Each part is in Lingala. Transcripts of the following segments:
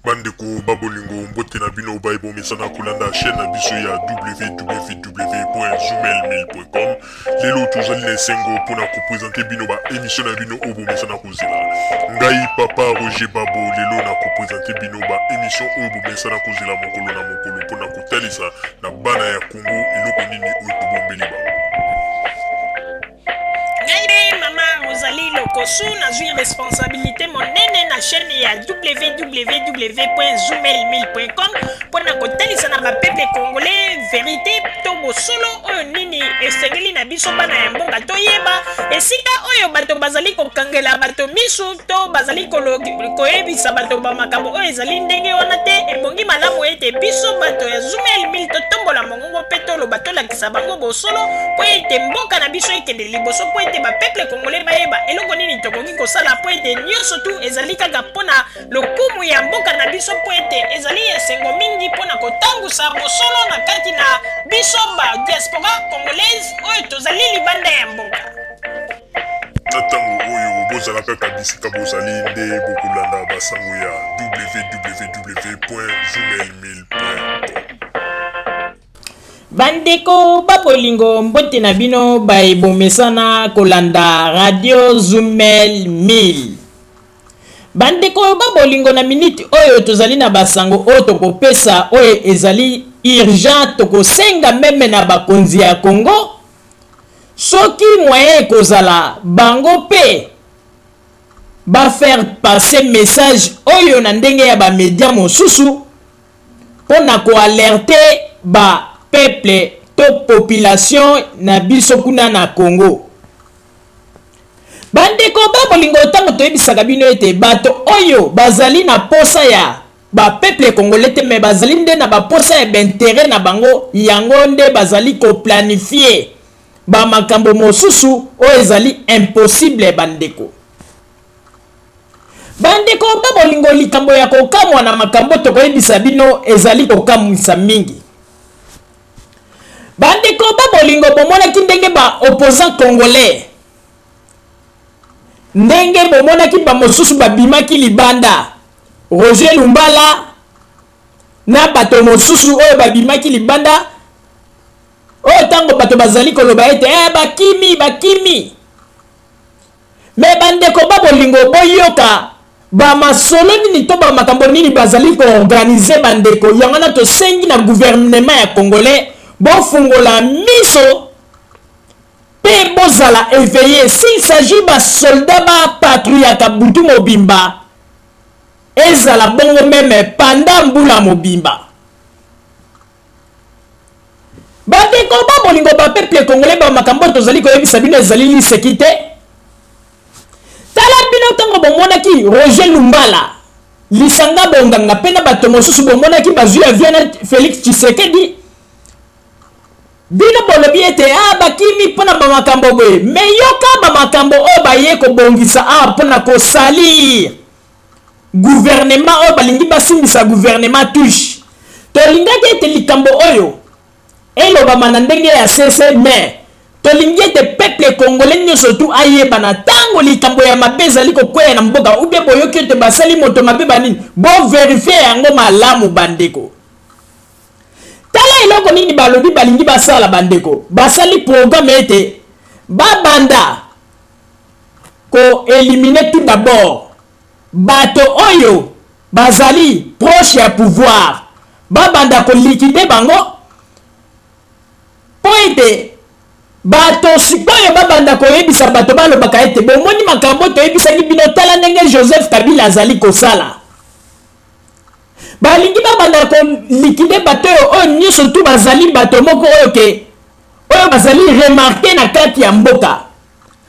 Bandeko babolingo mbote na bino baibo mesana kulanda chaîne na biso ya www.zoomel.com. Lelo tozali na sengo pona ko présenter bino ba émission na bino obo mesana kozela. Ngai papa Roger Babo lelo na ko présenter bino ba émission obo mesana kozela mokolo na mokolo pona ko talisa na bana ya Congo eloko nini oyo bombeli ba. Rosalie Lokosu na zui responsabilité monene na chaîne ya www.zoomel.com pour na kotalisa na peuple congolais vérité to bosolo oyo nini esengeli na biso bana ya mbonga toyeba esika oyo bato bazali kokangela bato misu to bazali koyebisa bato ba makambo oyo ezali ndenge wana te ebongi malamu ete biso bato ya Zoomel mil totombola mongongo pe toloba tolakisa bango bosolo po ete mboka na biso ekende liboso po ete ba peuple congolais bayeba eloko nini tokoki kosala po ete nyonso tu ezali kaka mpona lokumu ya mboka na biso po ete ezali esengo mingi mpona kotangusa bosolo na kati na biso ba diaspora congolaise oyo tozali libanda ya mboka. Na ntango oyo bozalaka bisika bozali nde bokolanda basango ya www.zoomel.com. Bandeko babolingo mbote na bino baebomesana kolanda radio Zoomel 1000. Bandeko babolingo na minute oyo tozali na basango oyo tokopesa oyo ezali urgent tokosenga meme na bakonzi ya Congo soki moyen kozala bango pe ba faire passer message oyo na ndenge ya ba media mosusu pona ko alerter ba peuple to population na biso kuna na Congo. Bandeko babolingo tango toyebisaka bino ete bato oyo bazali na posa ya ba peuple congolais te me bazali nde na ba posa ya b'intérêt na bango yango nde bazali ko planifier ba makambo mosusu oyo ezali impossible bandeko. Bandeko babolingo likambo ya kokamwa na makambo tokoyebisa bino ezali kokamwisa mingi. Bandeko babolingo bomonaki ndenge ba opposant congolais ndenge bomonaki ba mosusu babimaki libanda Roger Lumbala na bato mosusu oyo babimaki libanda oyo tango bato bazali koloba ete bakimi me bandeko babolingo boyoka ba masolo nini to ba makambo nini bazali ko organiser bandeko yango na tosengi na gouvernement ya congolais bofungola miso pe bozala éveillé s'il s'agit ba soldat ba patrouille ka butu mobimba ezala bongo meme pendant mbula mobimba. Bandeko babolingo ba peuple congolais ba makambo tozali koyebisa bino ezali lisekite tala bino tango bomonaki Roger Lumbala lisanga bonganga pena bato mosusu bomonaki bazwi aviana Félix Tshisekedi bino bolobi ete bakimi mpona bamakambo boye me yoka bamakambo oyo baye kobongisa mpona kosalir gouvernement oyo balingi basimbisa gouvernement touche tolingaki ete likambo oyo elobama na ndenge ya sese me tolingi ete peuple congolais nyonso tu ayeba na ntango likambo ya mabe ezali kokwea na mboka ube boyoki ete basali moto mabe banini boverifie yango malamu bandeko. Tala eloko nini balobi balingi basala bandeko basali programme ete babanda ko éliminer tout d'abord bato oyo bazali proche ya pouvoir babanda ko liquider bango po ete bato sikoyo babanda ko yebisa bato balobaka ete bomoni makambo toyebisaki bino tala ndenge Joseph Kabila azali kosala balingi babanda ko liquider bato oyo nyonso tu bazali bato moko oyo oyo bazali remarqué na kati ya mboka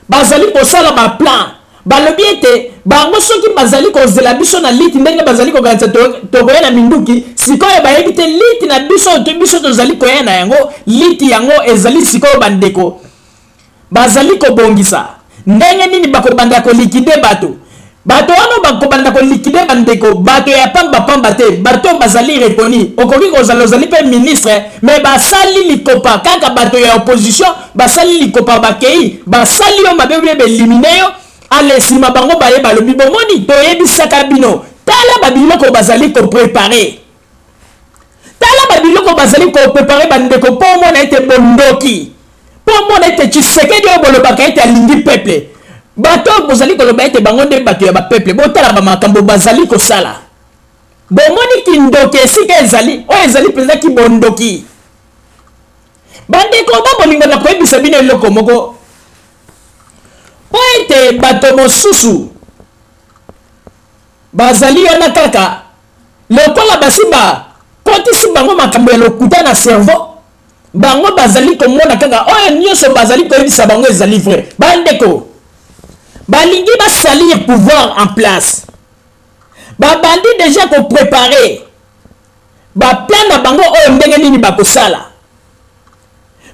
bazali kosala ba plan balobi ete bango soki bazali kozela biso na liti ndenge bazali koganisa tokoya na minduki sikoyo bayebi te liti na biso tozali koya na yango liti yango ezali sikoyo bandeko bazali kobongisa ndenge nini bakobanda ko liquider bato wana bakobanda ko liquider bandeko bato ya pamba te bato bazali rekoni okoki kozala ozali pe ministre mais basali likopa kaka bato ya opposition basali likopa bakei basali yo mabe be eliminer yo ale sima bango baye balobi bomoni toyebisaka bino tala babiloko bazali ko préparer tala babiloko bazali ko préparer bandeko po mona ete bondoki po mona ete Tshisekedi o bolobaka ete alingi peuple bato bozali koloba ete bango nde bato ya ba peuple botala ba makambo bazali ko sala bomoni kindoki esika ezali oyo ezali penza ki bondoki bandeko ba bolingo na koyebisa bino eloko moko po ete bato mosusu bazali wana kaka lokola basiba kotisi bango makambo ya lokuta na cerveau bango bazali komona kaka oyo nyonso bazali koyebisa bango ezali vrai bandeko balingi basalir pouvoir en place babandi déjà kopréparer baplan na bango oyo ndenge nini bakosala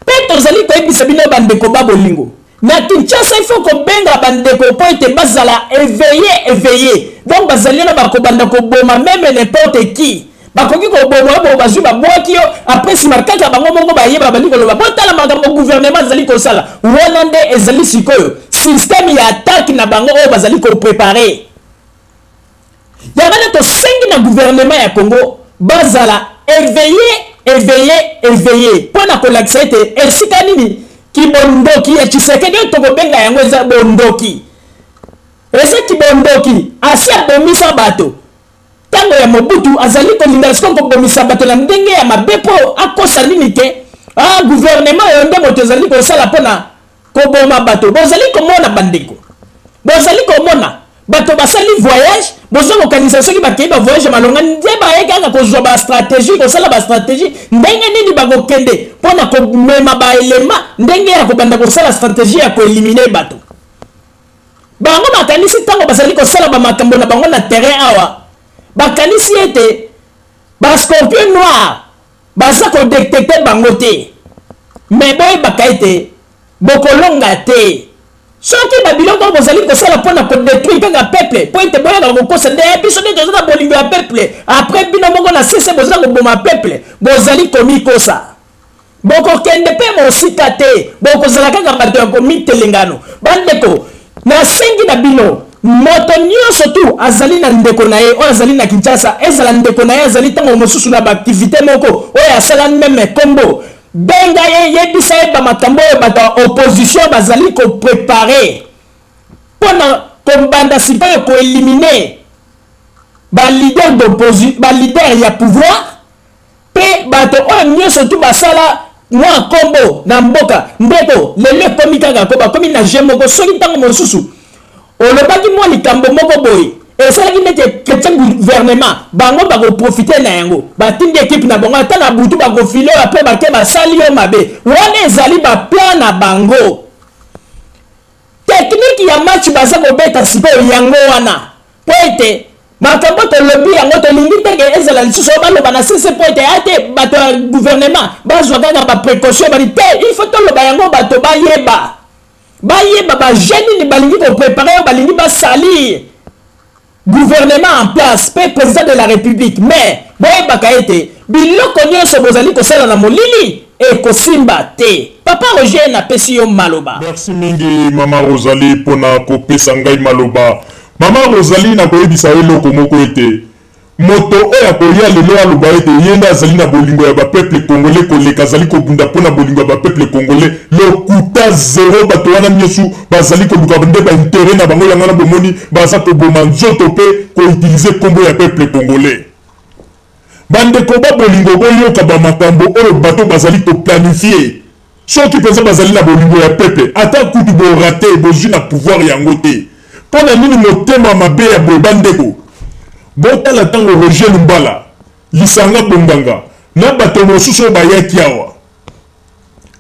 mpe tozali koyebisa bino bandeko babolingo na Kinshasa il faut kobenga bandeko po ete bazala éveillé donc bazali na bakobanda koboma même n'importe qui bakoki koboma bo bazwi babwaki yo après si markaka bango moko bayeba bandi koloba botala makambo gouvernement azali kosala wana nde ezali sikoyo système ya attaque na bango oyo bazali kopréparer yabana tosengi na gouvernement ya Congo bazala éveillé pona kolakisa ete esika nini kibondoki ya Tshisekedi tokobenga yango eza bondoki eza kibondoki asi abomisa bato tango ya Mobutu azali kolinga siko kobomisa bato na ndenge ya mabepo akosa nini te gouvernement yo nde moto ezali kosala pona koboma bato bozali komona bandeko bozali komona bato basali voyage bozo kokanisa soki bakei ba voyage malonga nde bayekaka kozwa ba stratégie kosala ba stratégie ndenge nini bakokende pona komema ba elema ndenge ya kobanda kosala stratégie ya koeliminer bato bango makanisi tango basali kosala ba makambo na bango na terrain awa bakanisi ete ba scorpion noir baza kodetecte bango te mais boyebaka ete bokolonga te soki babiloko bozali kosala mpona kodétruire kaka peuple po ete boyaka kokosa nde biso nde toza na bolingo ya peuple après bino moko na sese bozala koboma peuple bozali komikosa bokokende mpe mosika te bokozala kaka bato ya komitelengano bandeko nasengi na bino moto nyonso tu azali na ndeko na ye oyo azali na Kinshasa ezala ndeko na ye azali ntango mosusu na baaktivité moko oyo asala meme kombo benga ye yebisa ye bamakambo oyo bato ya opposition bazali kopréparer mpona kobanda sikoyo koelimine balider ya pouvoir mpe bato oyo nyonso tu basala mwa kombo na mboka ndeko lelo ekomi kaka ko bakomi na je moko soki ntango mosusu olobaki mwa likambo moko boye esalaki nete chrétien gouvernement bango bakoprofite na yango batindi ekipe na bango ata na butu bakofile oyo apres bake basali yo mabe wana ezali baplan na bango teknike ya match baza kobeta sikoyo yango wana po ete makambo tolobi yango tolingi ndenge ezala lisusu oyo baloba na sese po ete ate bato ya gouvernement bazwa kaka baprécaution bali te il faut toloba yango bato bayeba bageni ni balingi kopréparer oyo balingi basalir gouvernement en place pe président de la république mais boyebaka ete biloko nyonso bozali kosala na molili ekosimba te papa Roger napesi yo maloba. Merci mingi mama Rosalie pona kopesa ngai maloba. Mama Rosalie na koyebisa eloko moko ete moto oyo akoya lelo aloba ete yenda azali na bolingo ya bapeuple congolais koleka azali kobunda mpona bolingo ya bapeuple congolais lokuta zero bato wana nyonso bazali koluka nde baintere na bango yango na bomoni baza koboma nzoto mpe koutilize nkombo ya peuple congolais bandeko babolingo boyoka bamakambo oyo bato bazali koplanifie soki mpenza bazali na bolingo ya peuple ata kutu borate bozwi na pouvoir yango te mpona nini motema mabe ya boye bandeko botala ntango Roger Lumbala lisanga bonganga na bato mosusu oyo bayaki awa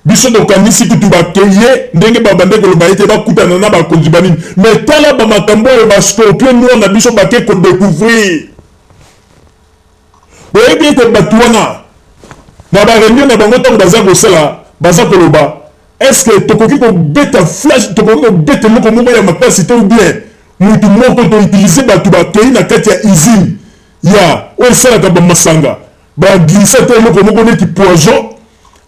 biso tokanisi kutu bakeye ndenge babande koloba ete bakutana na bakonzi banini mais tala bamakambo oyo bascorpion noir na biso bake kodécouvrir boyebi ete bato wana na bareunion na bango ntango baza kosala baza koloba estce tokoki kobeta flash tokoki kobeta eloko moko ya makasi te ou bien mutu moko toutilize bato bakei na kati ya usine ya oyo esalaka bamasanga baglisa te eloko moko neti poison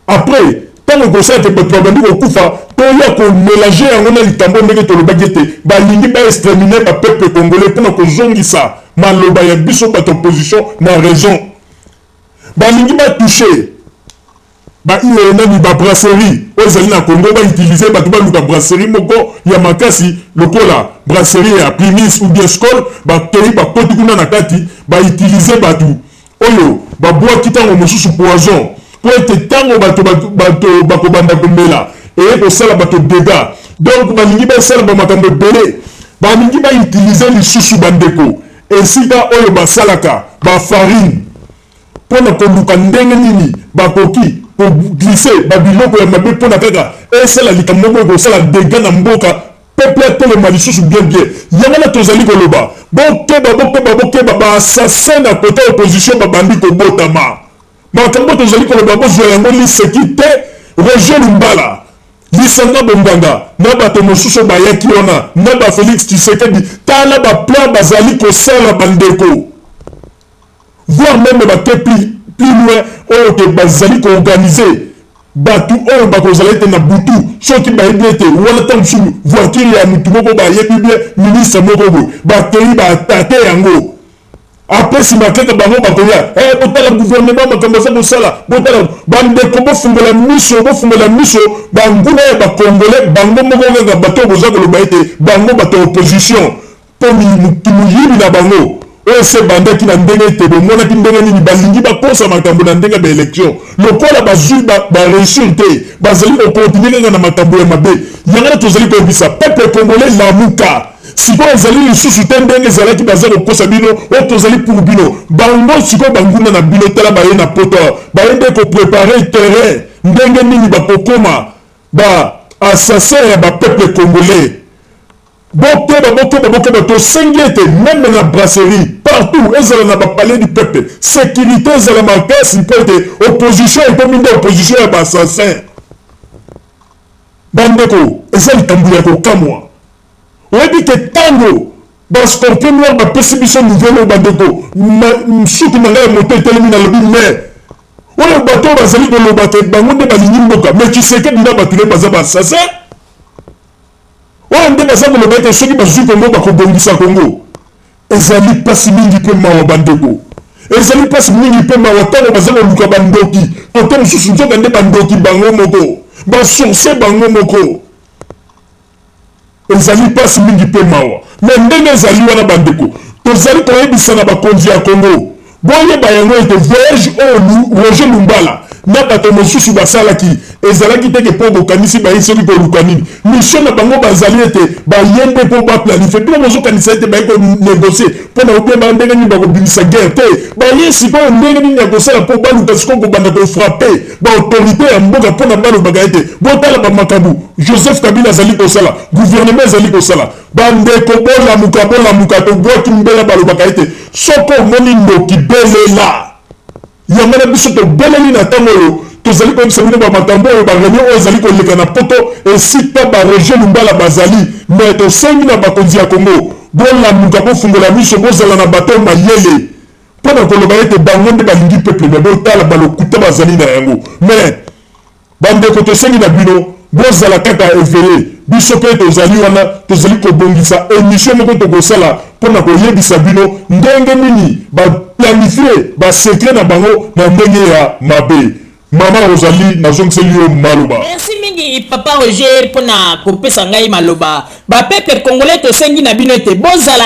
après tant que ça te babandi ko kufa to ya ko mélanger yango na likambo ndenge to lobagete balingi ba exterminer ba peuple congolais pour ko zongisa maloba ya biso ba opposition na raison balingi ba toucher ba ile na ba brasserie ozali na Congo ba utiliser ba tuba luka brasserie moko ya makasi lokola brasserie ya Primis ou bien Skol ba tei ba koti kuna na kati ba utiliser ba tu oyo ba bois kitango mosusu poison pour être tango bato bako banda kombela et ko sala bato dégâts donc balingi ba sala ba makambo belé balingi ba utiliser lisusu bandeko esika oyo ba salaka ba farine pour na konduka ndenge nini bakoki pour glisser ba biloko ya mabe pour na kaka et sala likambo ko sala dégâts na mboka peuple tout le malisusu bien yangana tozali koloba bokeba ba assassin na côté opposition babandi ko botama makambo tozali koloba bozwa yango liseki te Roger Lumbala lisanga bombanga na bato mosusu bayaki wana na ba Félix Tshisekedi tala ba plan bazali kosala bandeko voire même ba plus loin oyo ke bazali ko organiser batu oyo bakozala ete na butu soki bayebi ete wana ntango mosusu voiture ya mutu moko bayebi bien ministre moko boye bakei baatake yango après nsima kaka bango bakoya botala gouvernement makambo aza kosala botala bandeko bofungola miso banguna ya bakongole bango moko kaka bato oyo boza koloba ete bango bato opposition mpo muyibi na bango oyo se bandaki na ndenge ete bomonaki ndenge nini balingi bakosa makambo na ndenge baélection lokola bazwi baréussir te bazali kokontinue kaka na makambo ya mabe yangana tozali koyebisa peuple congolais lamuka sikoyo ezali lisusu te ndenge ezalaki baza kokosa bino oyo tozali pour bino bango sikoyo banguna na bino tala baye na poto baye nde koprépare terrain ndenge nini bakokoma baassassin ya bapeuple congolais bokeba tosengi ete même na brasserie partout ezala na bapalais du peuple sécurité ezala makasi mpo ete opposition ekomi nde opposition ya baassassin bandeko eza likambo ya kokamwa oyebi ke ntango bascorpion noir bapesi biso nouvelle oyo bandeko suki na ngai ya moto etelemi na lobi mer oyo bato oyo bazali koloba te bango nde balingi mboka mais Tshisekedi na bato ne baza baassassin oyo nde baza koloba ete soki bazwi kongo bakobongisa kongo ezali mpasi mingi mpe mawa bandeko ezali mpasi mingi mpe mawa ntango baza koluka bandoki kote mosusu nzoka nde bandoki bango moko basource bango moko ezali mpasi mingi mpe mawa me ndenge ezali wana bandeko tozali koyebisa na bakonzi ya kongo boyeba yango ete voyage oyo Roger Lumbala na bato mosusu basalaki ezalaki teke mpo bokanisi baye soki koluka nini mission na bango bazali ete bayende mpo baplanifie bino bozokanisa ete baye konégocie mpo na koyeba ndenge nini bakobimisa guerre te baye sikoyo ndenge nini ya kosala mpo baluka sikoyo kobanda kofrape baautorité ya mboka mpo na balobaka ete botala bamakambo Joseph Kabila azali kosala gouvernement ezali kosala bandeko bolamuka tobwaki mbela balobaka ete soko omoni ndoki belela yango na biso tobeleli na ntango oyo tozali koyebisa bino bamakambo oyo bareunion oyo ezali koleka na poto esika baroger Lumbala bazali me tosengi na bakonzi ya kongo bolamuka bofungola miso bozala na bato mayele mpo na koloba ete bango nde balingi peuple me botala balokuta bazali na yango me bandeko tosengi na bino bozala kaka eveye biso mpe tozali wana tozali kobongisa émission moko tokosala mpo na koyebisa bino ndenge nini baplanifie basekret na bango na ndenge ya mabe mama Rosalie nazongiseli yo maloba. Merci mingi papa Roger mpo na kopesa ngai maloba bapeuple congolais tosengi na bino ete bozala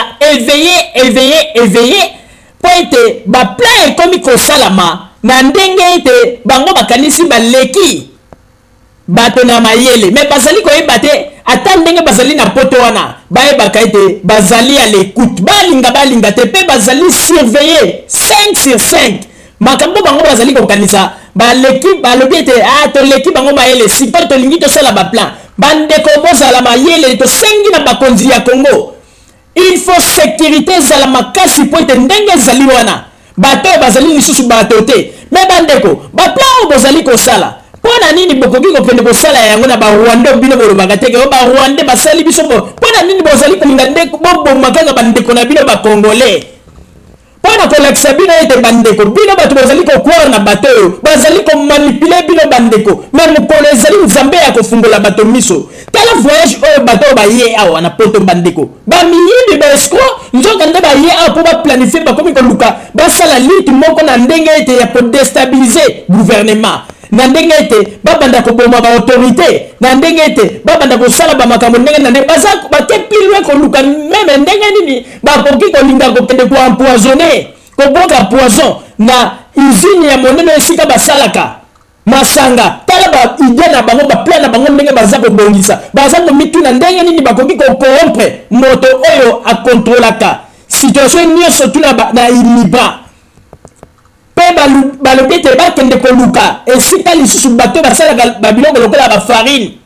éveillé mpo ete baplan ekomi kosalama na ndenge ete bango bakanisi baleki bato na mayele mais bazali koyeba te ata ndenge bazali na poto wana bayebaka ete bazali à l'écoute balinga te mpe bazali surveiller 5 sur 5 makambo bango bazali kokanisa baleki balobi ete toleki bango mayele siko tolingi tosala baplan bandeko bozala mayele tosengi na bakonzi ya Congo il faut sécurité ezala makasi mpo ete ndenge ezali wana bato oyo bazali lisusu bato te mais bandeko baplan oyo bozali kosala pona nini bokoki kopende kosala yango na barwanda bino bolobaka teke o barwanda basali biso pona nini bozali kolinga ndeko boboma kaka bandeko na bino bakongolais pona mpona kolakisa bino ete bandeko bino bato bazali kokwara na bato oyo bazali komanipule bino bandeko me mokolo ezali nzambe ya kofungola bato miso tala voyage oyo bato oyo baye awa na poto bandeko bamiyibi baescro nzoka nde baye awa mpo baplanifie bakomi koluka basala liti moko na ndenge ete ya kodestabilize gouvernement na ndenge ete babanda koboma baautorité na ndenge ete babanda kosala bamakambo ndenge na ndenge baza bake pilwe koluka meme ndenge nini bakoki kolinga kokende koempoisonne koboka poison na usine ya monene esika basalaka masanga tala baide na bango baplan na bango ndenge baza kobongisa baza komituna ndenge nini bakoki kocorrompre moto oyo akontrolaka situation nyonso tuna na ilibra pe balobi ete bakende koluka esika lisusu bato basalaka babiloko lokola bafarine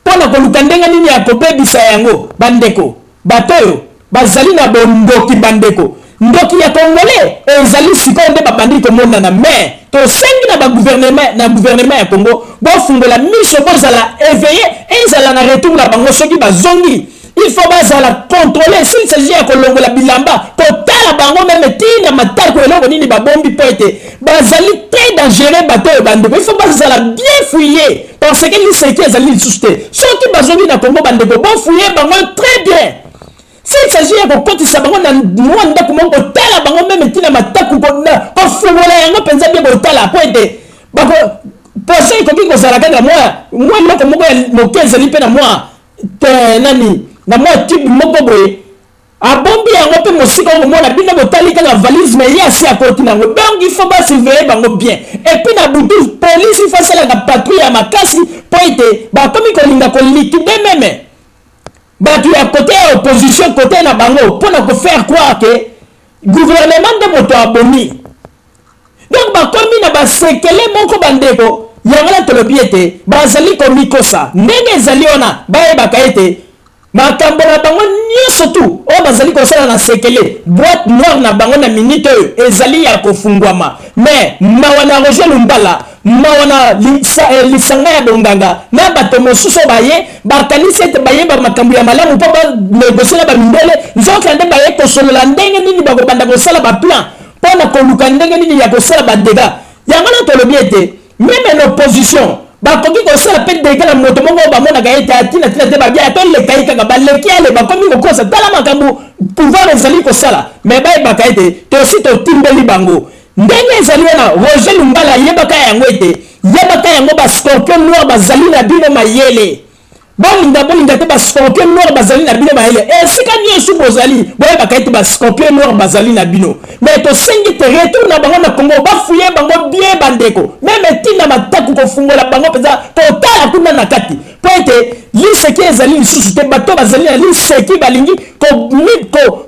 mpona koluka ndenge nini ya kobebisa yango bandeko bato oyo bazali na bondoki bandeko ndoki ya congolais ezali sikoyo nde babandi komonana mais tosengi na gouvernement ya congo bofungola miso bozala éveillé ezala na retour na bango soki bazongi il faut bazala contrôler s'il s'agit ya kolongola bilamba kotala bango meme tina matako eloko nini babombi po ete bazali très dangereux bato oyo bandeko il faut bazala bien fouillé parce que liseki ezali lisusu te soki bazongi na congo bandeko bofouillé bango très bien s'il s'agit ya kokotisa bango na mwa ndako moko kotala bango meme tina matako kofungola yango mpenza bien kotala po ete poso ekoki kozala kaka mwa eloko moko ya moke ezali mpe na mwa nani na mwa tube moko boye abombi yango mpe mosika oyo komona bino botali kaka valise me ye asi akoti nango donc il faut basurveille bango bien et puis na butu police il faut asalaka patrouille ya makasi mpo ete bakomi kolinga kolikude meme bato ya kote ya opposition kote na bango mpona kofaire croire ke gouvernement nde moto abomi donc bakomi na basekele moko bandeko yango na tolobi ete bazali komikosa ndenge ezali wana bayebaka ete makambo na bango nyonso tu oyo bazali kosala na sekele boîte noire na bango na minute oyo ezali ya kofungwama mais mawa na Roger Lumbala mawa na lisanga ya bonganga na bato mosusu baye bakanisi ete bayeba makambo ya malamu mpo banegosie na bamindele nzoka nde baye kosolola ndenge nini bakobanda kosala baplan mpona koluka ndenge nini ya kosala badega yango na tolobi ete meme na opposition bakoki kosala mpe dega na moto moko bamonaka ete atina te babia toleka kaka baleki ale bakomi kokosa tala makambo pouvoir ezali kosala me bayebaka ete tosi totimbeli bango ndenge ezali wana Roger Lumbala yebaka yango ete yebaka yango bascorpion noir bazali na bino mayele bolinga te bascorpion noir bazali na bino mayele esika nyonso bozali boyebaka ete bascorpion noir bazali na bino mais tosengi te retour na bango na Congo bafuye bango bien bandeko meme tina matako kofungola bango mpenza totala kuna na kati po ete liseki ezali lisusu te bato bazali na liseki balingi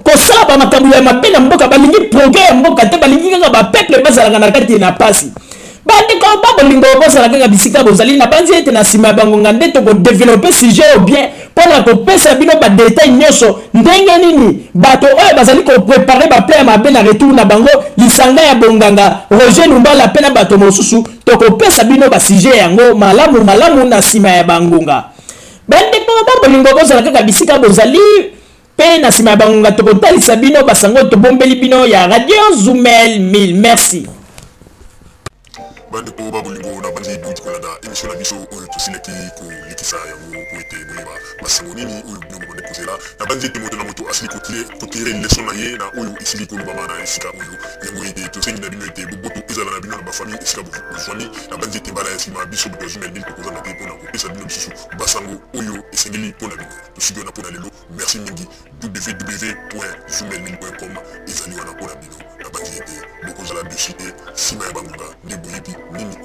kosala bamakambo ya mabe na mboka balingi progrès ya mboka te balingi kaka bapeuple bazalaka na kati na pasi bandeko babolingo bozala kaka bisika bozali na banzi ete na nsima ya bangonga nde tokodevelope sujet oyo bien mpona kopesa bino badetail nyonso ndenge nini bato oyo bazali koprepare baplan ya mabe na retour na bango lisanga ya bonganga Roger Lumbala mpe na bato mosusu tokopesa bino basujet yango malamu na nsima ya bangonga bandeko babolingo bozala kaka bisika bozali mpe na nsima ya bangonga tokotalisa bino basango tobombeli bino ya radio Zoomel 1000 merci bandeko babolingo na bandi duti kolanda émission na biso oyo tosilaki kolikisa yango po ete boyeba basango nini oyo bino bokodeposela na bandi ete moto na moto asili kotire leson na ye na oyo esili kolobama na esika oyo yango ete tosengi na bino ete boboto ezala na bino na bafamille esika bozwami na bandi ete mbala ya nsima biso boto Zoomel 1000 tokozanga te mpona kopesa bino lisusu basango oyo esengeli mpona bino tosiki wana mpona lelo merci mingi www.zoomel1000.com ezali wana mpona bino na bandi ete bokozala desite nsima ya bangonga nde boyebi nini